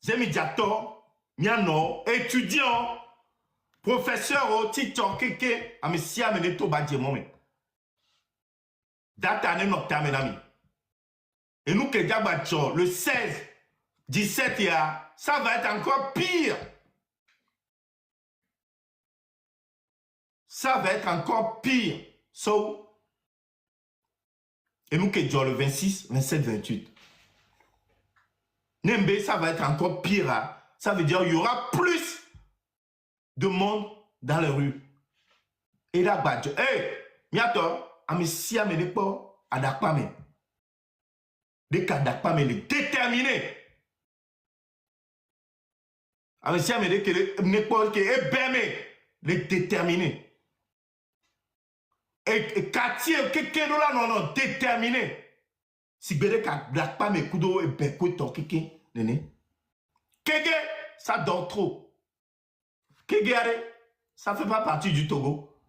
Zemidiato, miano, étudiant, professeur au titre keke, amisia meneto badjemome. Data ne nokta menami. Et nous que Diabacho, le 16, 17 ça va être encore pire. Ça va être encore pire. So, et nous que le 26, 27, 28. Nembe, ça va être encore pire. Hein? Ça veut dire qu'il y aura plus de monde dans les rues. Et là, badjo. Hey, miato, amisi amenepo adakpame. Dès qu'adakpame est déterminé. Amisi amenepo qui est bémé, les déterminé. Et quartier, quelqu'un là, non, déterminé. Si bébé kadakpame kudo et beko to quelqu'un, néné. Kege, ça dort trop. Kege, ça ne fait pas partie du Togo.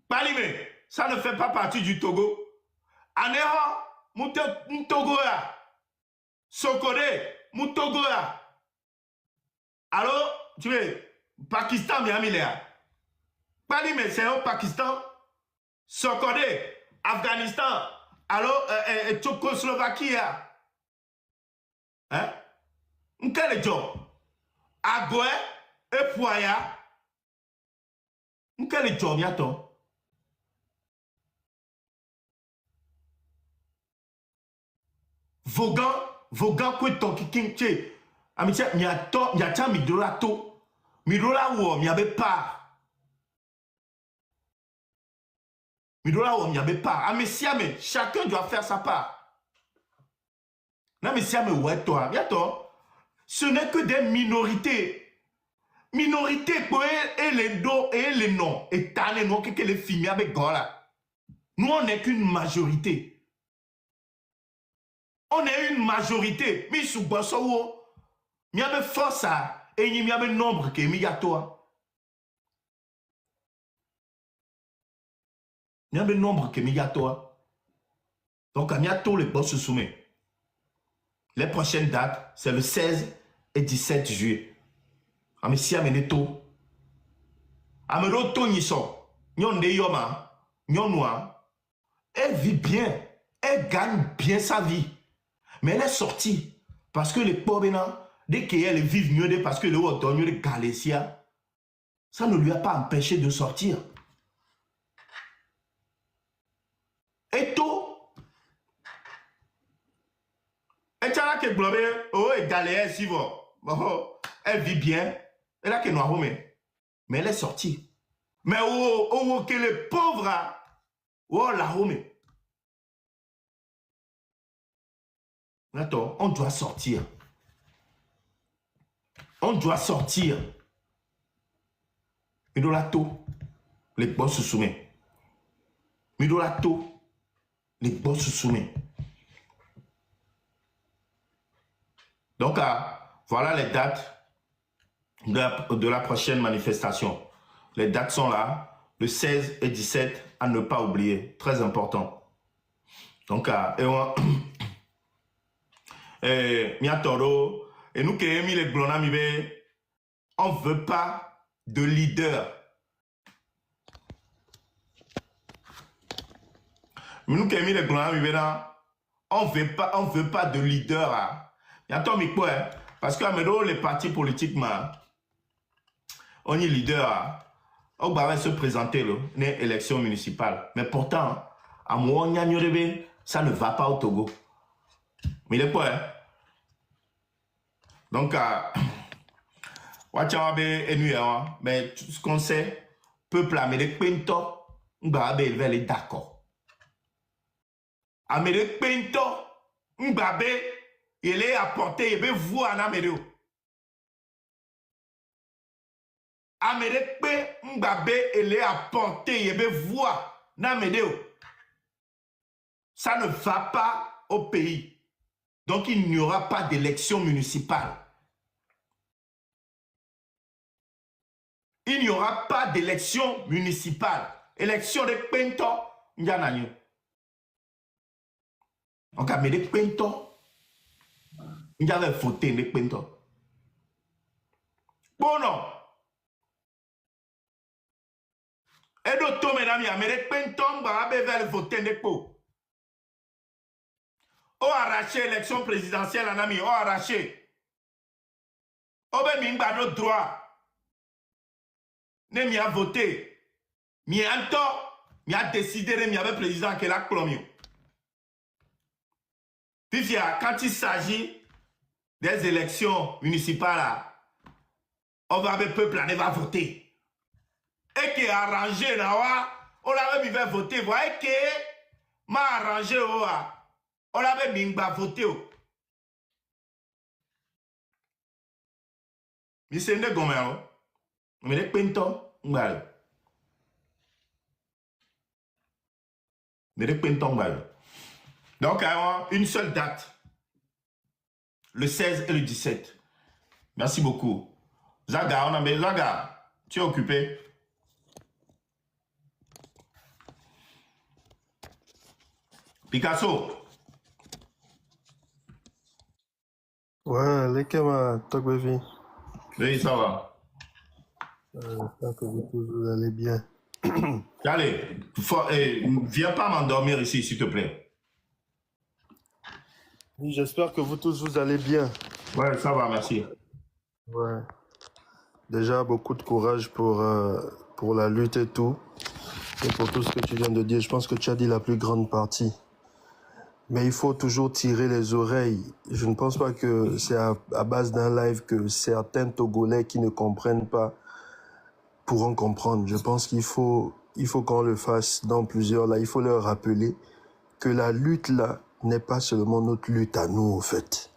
Palime, ça ne fait pas partie du Togo. Aného, Moutogo ya. Sokode, Moutogo ya. Alors, tu veux, Pakistan, Miami, là. Palime, c'est au Pakistan. Sokode, Afghanistan. Alors, Tchécoslovaquie. Hein? Quel job? Agoué et Poya. Quel job, yato? Vogan, quoi, ton kikin, amitia, miata, midolato. Midola ou, miabe pas. Midola ou, miabe pas. Amesiame, chacun doit faire sa part. Namesiame, ouais, toi, bientôt. Ce n'est que des minorités. Minorités, quoi, et les dos, et les noms. Et t'as les noms, que les films avec Gola. Nous, on n'est qu'une majorité. On est une majorité. Mais sous Bossowo, il y a des forces et il y a des nombres qui sont à toi. Il y a des nombres qui sont à toi. Donc, il y a tous les boss se soumettent. Les prochaines dates, c'est le 16 et 17 juillet. Amici ameneto. Ameno to niso. Nyon de yoma. Nyon noir. Elle vit bien. Elle gagne bien sa vie. Mais elle est sortie. Parce que les pauvres, dès qu'elle vit mieux, parce que le haut de Galésia, ça ne lui a pas empêché de sortir. Et tout. Et tu as que blobé, oh, et Galésia, si vous. Elle vit bien. Elle a que noir, mais elle est sortie. Mais oh, que les pauvres, oh, la home. Attends, on doit sortir. On doit sortir. Midolato, les boss se soumettent. Midolato, les boss se soumettent. Donc, voilà les dates de la prochaine manifestation. Les dates sont là, le 16 et 17, à ne pas oublier. Très important. Donc, Miatoro, et nous qui avons mis les glonamibe, on ne veut pas de leader. Nous qui avons mis les glonamibe, on ne veut pas de leader. Miatoro, parce que les partis politiques, on est leader. On va se présenter une élection municipale. Mais pourtant, à moi, ça ne va pas au Togo. Mais il est quoi, hein? Donc, mais ce qu'on sait, peuple américain, Pinto, on va aller d'accord. Américain, Pinto, on va il est apporté, il veut voir en Amérique. Américain, on va il est apporté, il veut voir en Amérique. Ça ne va pas au pays. Donc, il n'y aura pas d'élection municipale. Il n'y aura pas d'élection municipale. Élection de Pinto, il y en a eu. Donc, Amérique Pinto, Il y avait voté, mais pento. Bon, non. Et d'autres, mesdames, il y a des pentons, bah, vers voter, n'est pas. On a arraché l'élection présidentielle, en ami, on a arraché. On a mis notre droit. Ne m'y a voté. M'y a tort. M'y a décidé de m'y avoir président qui est là, Colomio. Puis, quand il s'agit des élections municipales, on va avec le peuple, on va voter. Et qui est arrangé, on avait mis voter. Vous voyez que m'a arrangé, on avait mis voter. Mais c'est une gomme, mais les pentons, mais les pentons, donc, une seule date, le 16 et le 17. Merci beaucoup. Zaga, on a mis Zaga, tu es occupé? Picasso. Ouais, les camarades, toi, Bévi. Oui, ça va. J'espère que vous allez bien. Allez, viens pas m'endormir ici, s'il te plaît. Oui, j'espère que vous tous, vous allez bien. Ouais, ça va, merci. Ouais. Déjà, beaucoup de courage pour la lutte et tout. Et pour tout ce que tu viens de dire, je pense que tu as dit la plus grande partie. Mais il faut toujours tirer les oreilles. Je ne pense pas que c'est à base d'un live que certains Togolais qui ne comprennent pas pourront comprendre. Je pense qu'il faut qu'on le fasse dans plusieurs là. Il faut leur rappeler que la lutte là n'est pas seulement notre lutte à nous, en fait.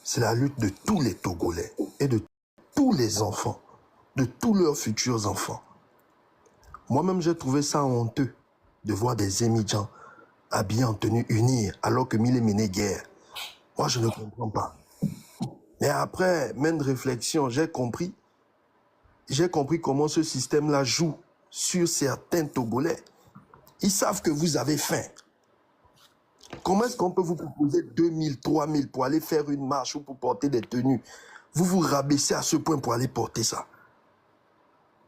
C'est la lutte de tous les Togolais et de tous les enfants, de tous leurs futurs enfants. Moi-même, j'ai trouvé ça honteux de voir des émigrants habillés en tenue unie alors que Mille mené guerre. Moi, je ne comprends pas. Mais après, même de réflexion, j'ai compris comment ce système-là joue sur certains Togolais. Ils savent que vous avez faim. Comment est-ce qu'on peut vous proposer 2000, 3000 pour aller faire une marche ou pour porter des tenues? Vous vous rabaissez à ce point pour aller porter ça.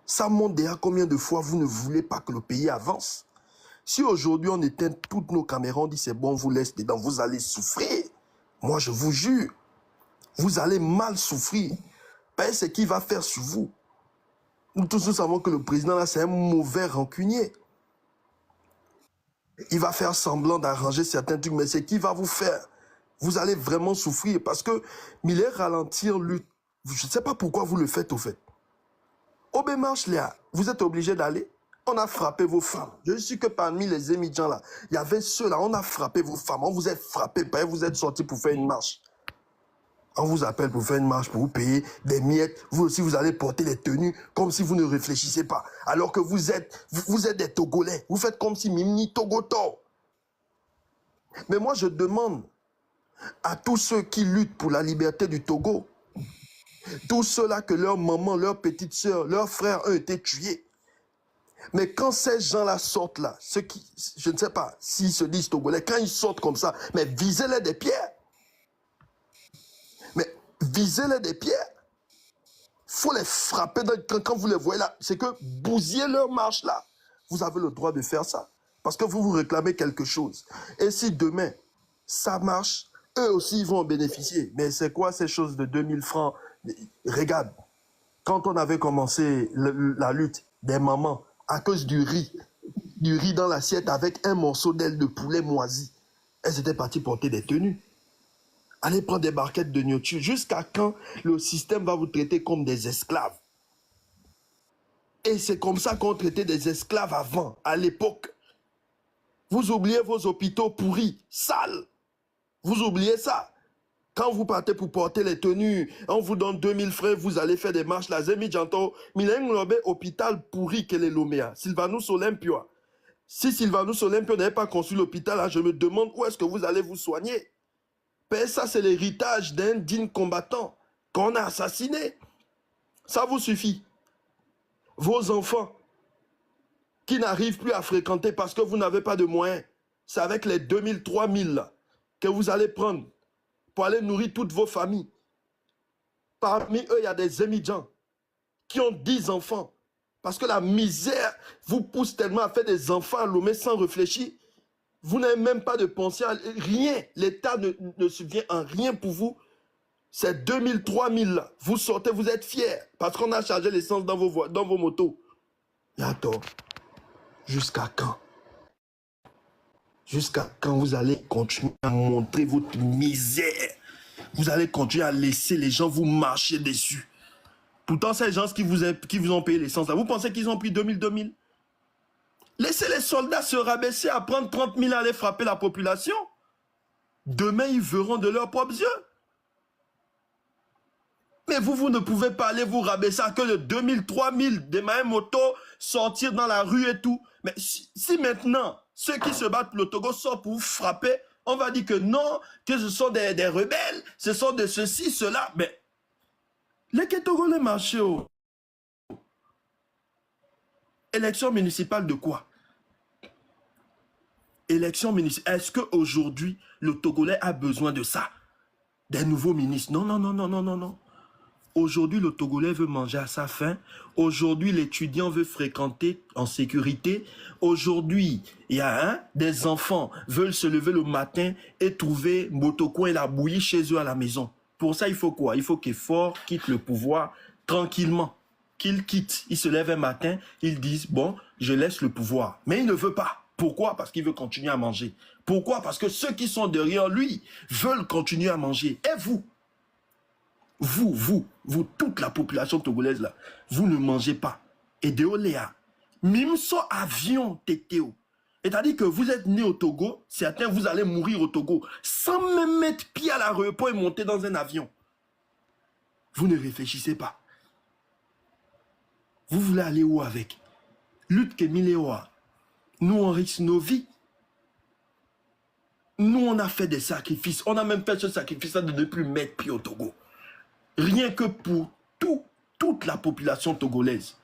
Ça montre déjà combien de fois vous ne voulez pas que le pays avance. Si aujourd'hui on éteint toutes nos caméras, on dit c'est bon, on vous laisse dedans, vous allez souffrir. Moi je vous jure, vous allez mal souffrir. Parce que ce qu'il va faire sur vous. Nous tous nous savons que le président là c'est un mauvais rancunier. Il va faire semblant d'arranger certains trucs, mais c'est qu'il va vous faire. Vous allez vraiment souffrir parce que Miller ralentir lutte. Je ne sais pas pourquoi vous le faites au fait. Obémarche, Léa, vous êtes obligé d'aller. On a frappé vos femmes. Je suis que parmi les émigrants là, il y avait ceux-là, on a frappé vos femmes. On vous a frappé, vous êtes sortis pour faire une marche. On vous appelle pour faire une marche, pour vous payer des miettes. Vous aussi, vous allez porter des tenues comme si vous ne réfléchissez pas. Alors que vous êtes des Togolais. Vous faites comme si Mimni Togoto. Mais moi, je demande à tous ceux qui luttent pour la liberté du Togo, tous ceux-là que leur maman, leur petite soeur, leurs frères ont été tués. Mais quand ces gens-là sortent là, ceux qui, je ne sais pas s'ils se disent Togolais, quand ils sortent comme ça, mais visez-les des pierres. Mais visez-les des pierres. Il faut les frapper quand vous les voyez là. C'est que bousillez leur marche là. Vous avez le droit de faire ça. Parce que vous vous réclamez quelque chose. Et si demain, ça marche, eux aussi ils vont en bénéficier. Mais c'est quoi ces choses de 2000 francs? Regarde, quand on avait commencé la lutte des mamans à cause du riz dans l'assiette avec un morceau d'aile de poulet moisi, elles étaient parties porter des tenues. Allez prendre des barquettes de nourriture. Jusqu'à quand le système va vous traiter comme des esclaves? Et c'est comme ça qu'on traitait des esclaves avant, à l'époque. Vous oubliez vos hôpitaux pourris, sales. Vous oubliez ça. Quand vous partez pour porter les tenues, on vous donne 2000 francs, vous allez faire des marches. La zemi janto, mileng lobe hôpital pourri que les Lomea. Sylvanus Olympia. Si Sylvanus Olympia n'avait pas construit l'hôpital, je me demande où est-ce que vous allez vous soigner. Mais ça, c'est l'héritage d'un digne combattant qu'on a assassiné. Ça vous suffit. Vos enfants qui n'arrivent plus à fréquenter parce que vous n'avez pas de moyens, c'est avec les 2000, 3000 là, que vous allez prendre pour aller nourrir toutes vos familles. Parmi eux, il y a des émigrants qui ont 10 enfants. Parce que la misère vous pousse tellement à faire des enfants à Lomé sans réfléchir. Vous n'avez même pas de pensée à rien. L'État ne subvient en rien pour vous. C'est 2000, 3000 là. Vous sortez, vous êtes fiers. Parce qu'on a chargé l'essence dans vos motos. Et attends, jusqu'à quand? Jusqu'à quand vous allez continuer à montrer votre misère? Vous allez continuer à laisser les gens vous marcher dessus. Pourtant, ces gens qui vous ont payé l'essence, vous pensez qu'ils ont pris 2000? Laissez les soldats se rabaisser à prendre 30 000 à aller frapper la population. Demain, ils verront de leurs propres yeux. Mais vous ne pouvez pas aller vous rabaisser à que de 2000, 3000, démarrer moto, sortir dans la rue et tout. Mais si maintenant, ceux qui se battent pour le Togo sortent pour vous frapper, on va dire que non, que ce sont des rebelles, ce sont de ceci, cela. Mais les Togolais marchent. Élection municipale de quoi? Élection municipale. Est-ce qu'aujourd'hui, le Togolais a besoin de ça? Des nouveaux ministres? Non. Aujourd'hui, le Togolais veut manger à sa faim. Aujourd'hui, l'étudiant veut fréquenter en sécurité. Aujourd'hui, il y a des enfants veulent se lever le matin et trouver Motoko et la bouillie chez eux à la maison. Pour ça, il faut quoi? Il faut qu'Effort quitte le pouvoir tranquillement. Qu'il quitte. Il se lève un matin, ils disent, bon, je laisse le pouvoir. Mais il ne veut pas. Pourquoi? Parce qu'il veut continuer à manger. Pourquoi? Parce que ceux qui sont derrière lui veulent continuer à manger. Et vous, toute la population togolaise là, vous ne mangez pas. Et Déoléa, Mimso avion Tétéo. C'est-à-dire que vous êtes né au Togo, certains vous allez mourir au Togo, sans même mettre pied à l'aéroport et monter dans un avion. Vous ne réfléchissez pas. Vous voulez aller où avec? Lutte Kemilewa. Nous, on risque nos vies. Nous, on a fait des sacrifices. On a même fait ce sacrifice-là de ne plus mettre pied au Togo. Rien que pour toute la population togolaise.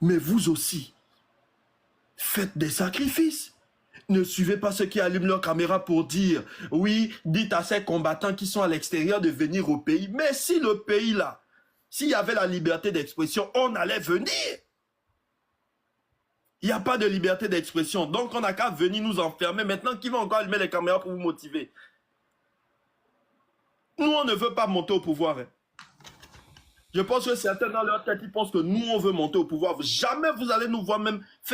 Mais vous aussi, faites des sacrifices. Ne suivez pas ceux qui allument leur caméra pour dire, oui, dites à ces combattants qui sont à l'extérieur de venir au pays. Mais si le pays là, s'il y avait la liberté d'expression, on allait venir. Il n'y a pas de liberté d'expression. Donc, on n'a qu'à venir nous enfermer. Maintenant, qui va encore allumer les caméras pour vous motiver? Nous, on ne veut pas monter au pouvoir. Hein. Je pense que certains dans leur tête, ils pensent que nous, on veut monter au pouvoir. Jamais vous allez nous voir même faire